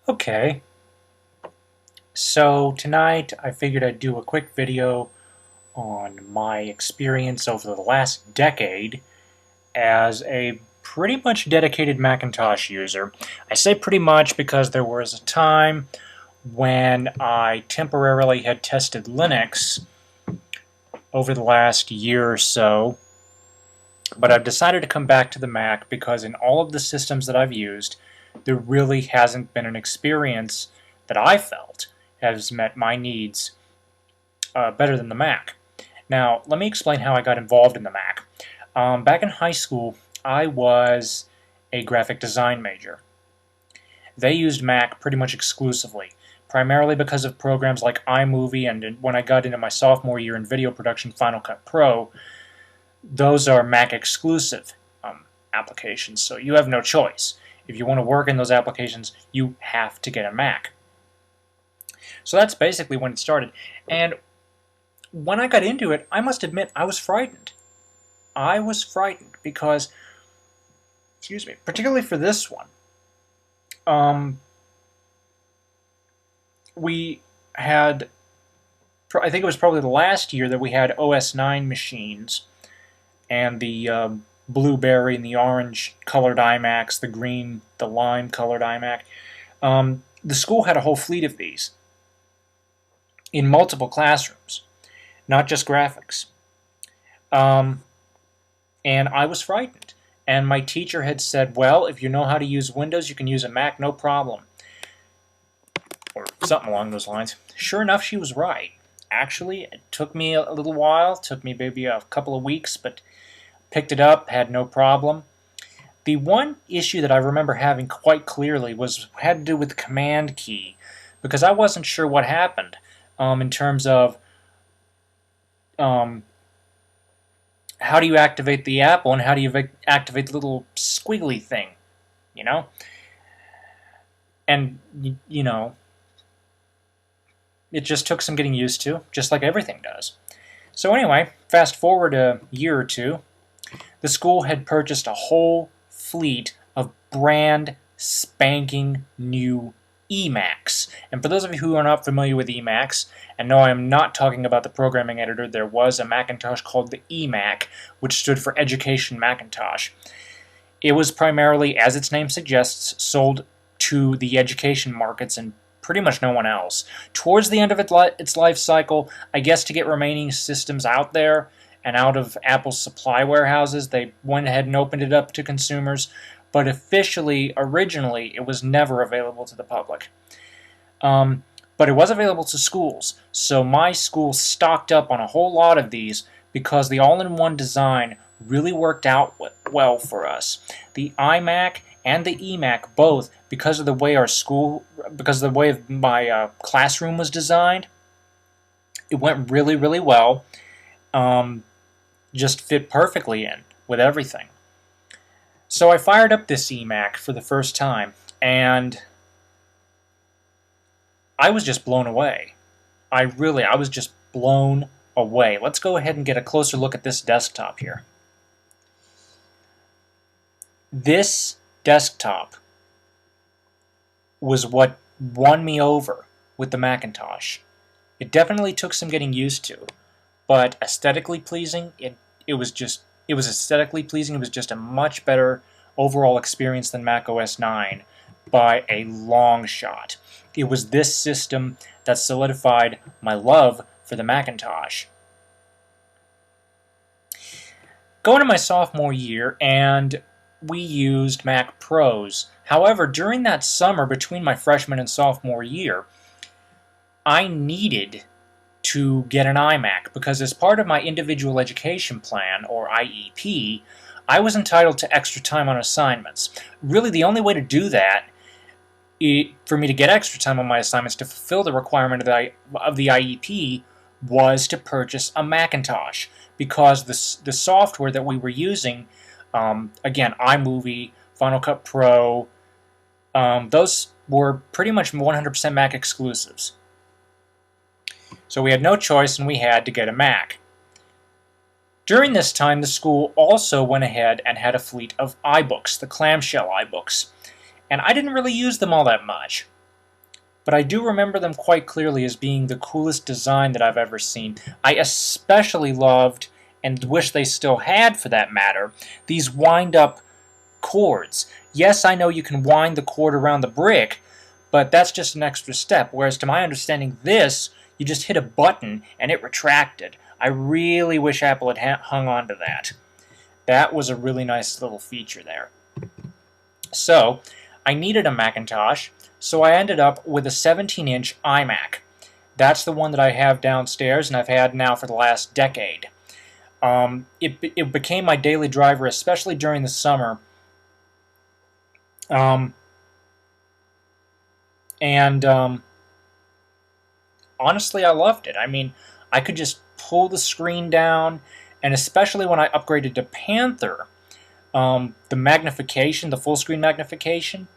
Okay, so tonight I figured I'd do a quick video on my experience over the last decade as a pretty much dedicated Macintosh user. I say pretty much because there was a time when I temporarily had tested Linux over the last year or so, but I've decided to come back to the Mac because in all of the systems that I've used, there really hasn't been an experience that I felt has met my needs better than the Mac. Now, let me explain how I got involved in the Mac. Back in high school, I was a graphic design major. They used Mac pretty much exclusively, primarily because of programs like iMovie, and when I got into my sophomore year in video production, Final Cut Pro. Those are Mac exclusive applications, so you have no choice. If you want to work in those applications, you have to get a Mac. So that's basically when it started. And when I got into it, I must admit I was frightened. I was frightened because, excuse me, particularly for this one, we had, I think it was probably the last year that we had OS 9 machines, and the blueberry and the orange colored iMacs, the green, the lime colored iMac. The school had a whole fleet of these in multiple classrooms, not just graphics. And I was frightened. And my teacher had said, well, if you know how to use Windows, you can use a Mac, no problem. Or something along those lines. Sure enough, she was right. Actually, it took me a little while, took me maybe a couple of weeks, but picked it up, had no problem. The one issue that I remember having quite clearly had to do with the command key, because I wasn't sure what happened in terms of how do you activate the apple and how do you activate the little squiggly thing, you know? And, you know, it just took some getting used to, just like everything does. So anyway, fast forward a year or two, the school had purchased a whole fleet of brand spanking new eMacs. And for those of you who are not familiar with eMacs, and no, I am not talking about the programming editor, there was a Macintosh called the eMac, which stood for Education Macintosh. It was primarily, as its name suggests, sold to the education markets and pretty much no one else. Towards the end of its life cycle, I guess to get remaining systems out there and out of Apple's supply warehouses, they went ahead and opened it up to consumers, but officially, originally, it was never available to the public. But it was available to schools, so my school stocked up on a whole lot of these because the all-in-one design really worked out well for us. The iMac and the eMac both, because of the way my classroom was designed, it went really, really well. Just fit perfectly in with everything. So I fired up this eMac for the first time, and I was just blown away. I was just blown away. Let's go ahead and get a closer look at this desktop here. This desktop was what won me over with the Macintosh. It definitely took some getting used to, but aesthetically pleasing, it was aesthetically pleasing. It was just a much better overall experience than macOS 9 by a long shot. It was this system that solidified my love for the Macintosh. Going into my sophomore year, and we used Mac Pros. However, during that summer between my freshman and sophomore year, I needed to get an iMac because as part of my individual education plan, or IEP, I was entitled to extra time on assignments. Really, the only way to do that, for me to get extra time on my assignments to fulfill the requirement of the IEP, was to purchase a Macintosh, because the software that we were using, again, iMovie, Final Cut Pro, those were pretty much 100% Mac exclusives. So we had no choice, and we had to get a Mac. During this time, the school also went ahead and had a fleet of iBooks, the clamshell iBooks. And I didn't really use them all that much. but I do remember them quite clearly as being the coolest design that I've ever seen. I especially loved, and wish they still had for that matter, these wind-up cords. Yes, I know you can wind the cord around the brick, but that's just an extra step, whereas to my understanding this, you just hit a button and it retracted. I really wish Apple had hung on to that. That was a really nice little feature there. So, I needed a Macintosh, so I ended up with a 17-inch iMac. That's the one that I have downstairs and I've had now for the last decade. It became my daily driver, especially during the summer. Honestly, I loved it. I mean, I could just pull the screen down, and especially when I upgraded to Panther, the magnification, the full screen magnification,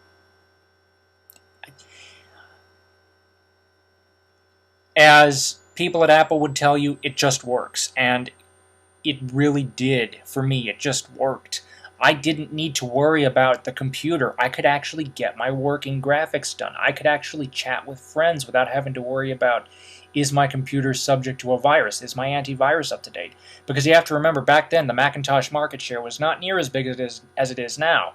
as people at Apple would tell you, it just works. And it really did for me. It just worked. I didn't need to worry about the computer. I could actually get my working graphics done. I could actually chat with friends without having to worry about, is my computer subject to a virus? Is my antivirus up to date? Because you have to remember, back then, the Macintosh market share was not near as big as it is now.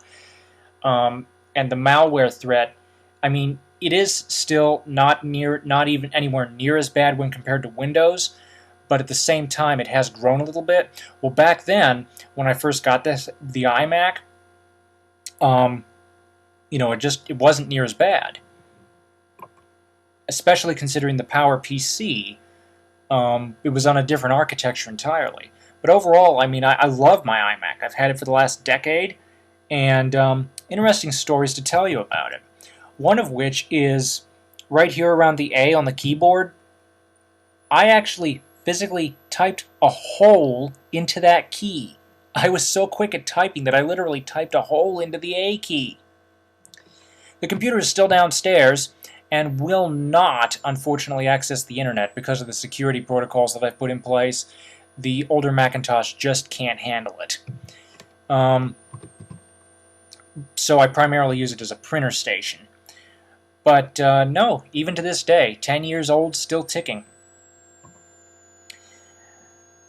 And the malware threat, I mean, it is still not even anywhere near as bad when compared to Windows, but at the same time, it has grown a little bit. Well, back then, when I first got the iMac, it wasn't near as bad. Especially considering the PowerPC, it was on a different architecture entirely. But overall, I mean, I love my iMac. I've had it for the last decade, and interesting stories to tell you about it. One of which is right here around the A on the keyboard. I actually physically typed a hole into that key. I was so quick at typing that I literally typed a hole into the A key. The computer is still downstairs and will not, unfortunately, access the internet because of the security protocols that I've put in place. The older Macintosh just can't handle it. So I primarily use it as a printer station. But no, even to this day, 10 years old, still ticking.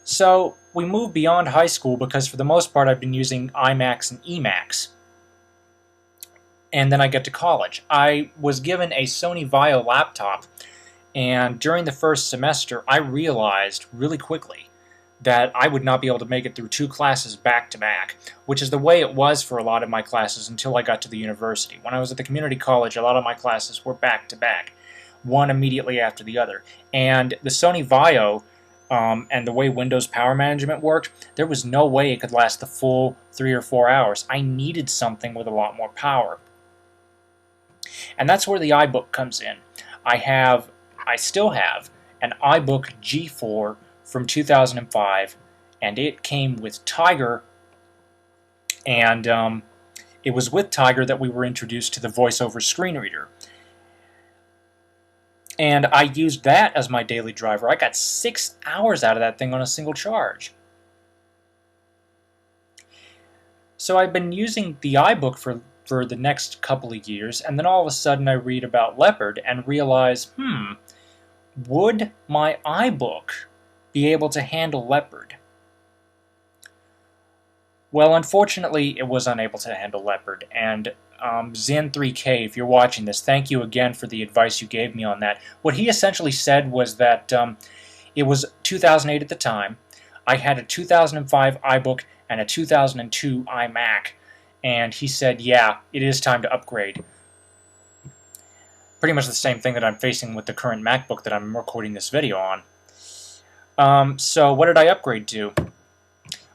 So we moved beyond high school because for the most part I've been using iMacs and eMacs. And then I get to college. I was given a Sony Vaio laptop, and during the first semester I realized really quickly that I would not be able to make it through 2 classes back to back, which is the way it was for a lot of my classes until I got to the university. When I was at the community college, a lot of my classes were back to back, one immediately after the other. And the Sony Vaio, and the way Windows Power Management worked, there was no way it could last the full 3 or 4 hours. I needed something with a lot more power. And that's where the iBook comes in. I still have an iBook G4 from 2005, and it came with Tiger, and it was with Tiger that we were introduced to the VoiceOver screen reader. And I used that as my daily driver. I got 6 hours out of that thing on a single charge. So I've been using the iBook for the next couple of years, and then all of a sudden I read about Leopard and realize, would my iBook be able to handle Leopard? Well, unfortunately, it was unable to handle Leopard, and Zen3K, if you're watching this, thank you again for the advice you gave me on that. What he essentially said was that it was 2008 at the time. I had a 2005 iBook and a 2002 iMac, and he said, yeah, it is time to upgrade. Pretty much the same thing that I'm facing with the current MacBook that I'm recording this video on. So what did I upgrade to?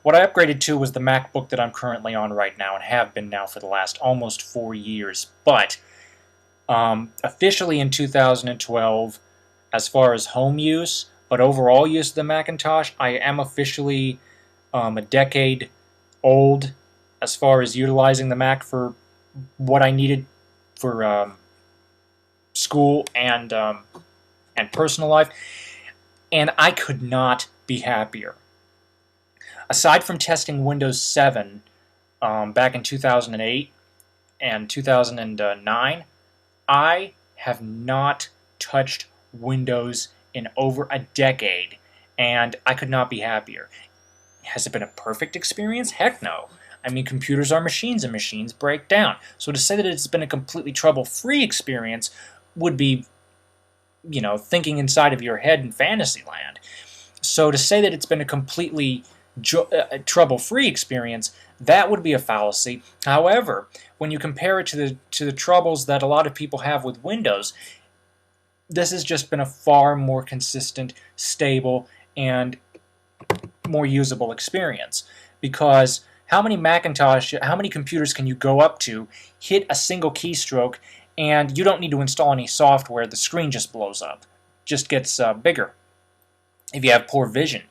What I upgraded to was the MacBook that I'm currently on right now and have been now for the last almost 4 years. But officially in 2012, as far as home use, but overall use of the Macintosh, I am officially a decade old as far as utilizing the Mac for what I needed for school and personal life, and I could not be happier. Aside from testing Windows 7 back in 2008 and 2009, I have not touched Windows in over a decade, and I could not be happier. Has it been a perfect experience? Heck no. I mean, computers are machines and machines break down. So to say that it's been a completely trouble-free experience would be, thinking inside of your head in fantasy land. So to say that it's been a completely trouble-free experience, that would be a fallacy. However, when you compare it to the troubles that a lot of people have with Windows, this has just been a far more consistent, stable, and more usable experience. Because how many computers can you go up to, hit a single keystroke, and you don't need to install any software, the screen just blows up, just gets bigger if you have poor vision.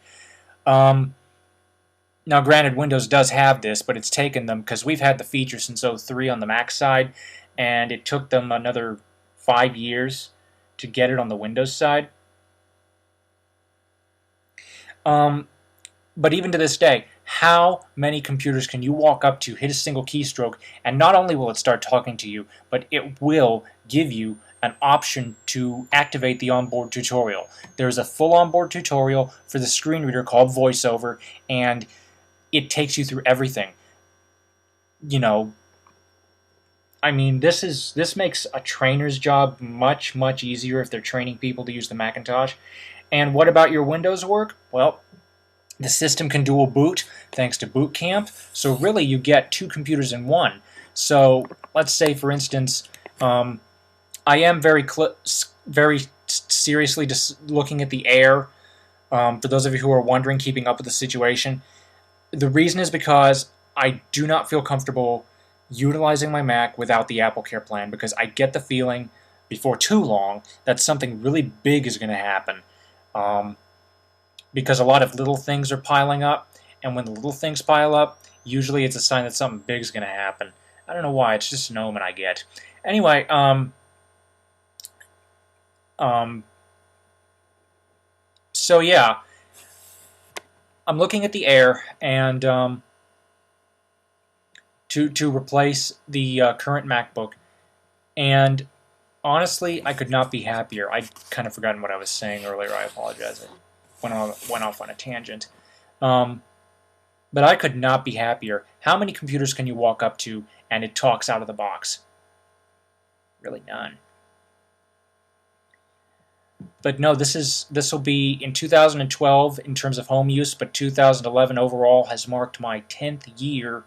Now granted, Windows does have this, but it's taken them, because we've had the feature since '03 on the Mac side, and it took them another 5 years to get it on the Windows side. But even to this day, how many computers can you walk up to, hit a single keystroke, and not only will it start talking to you, but it will give you an option to activate the onboard tutorial. There's a full onboard tutorial for the screen reader called VoiceOver, and it takes you through everything. I mean, this makes a trainer's job much, much easier if they're training people to use the Macintosh. And what about your Windows work? Well, the system can dual boot thanks to Boot Camp, so really you get 2 computers in one. So let's say, for instance, I am very seriously just looking at the Air. For those of you who are wondering, keeping up with the situation, the reason is because I do not feel comfortable utilizing my Mac without the AppleCare plan, because I get the feeling before too long that something really big is going to happen. Because a lot of little things are piling up, and when the little things pile up, usually it's a sign that something big is going to happen. I don't know why, it's just an omen I get. Anyway, so yeah, I'm looking at the Air, and to replace the current MacBook, and honestly, I could not be happier. I'd kind of forgotten what I was saying earlier. I apologize. I went off on a tangent. But I could not be happier. How many computers can you walk up to and it talks out of the box? Really none. But no, this will be in 2012 in terms of home use, but 2011 overall has marked my 10th year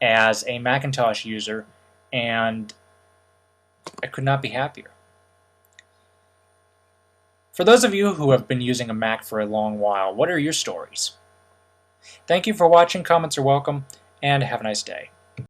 as a Macintosh user, and I could not be happier. For those of you who have been using a Mac for a long while, what are your stories? Thank you for watching. Comments are welcome, and have a nice day.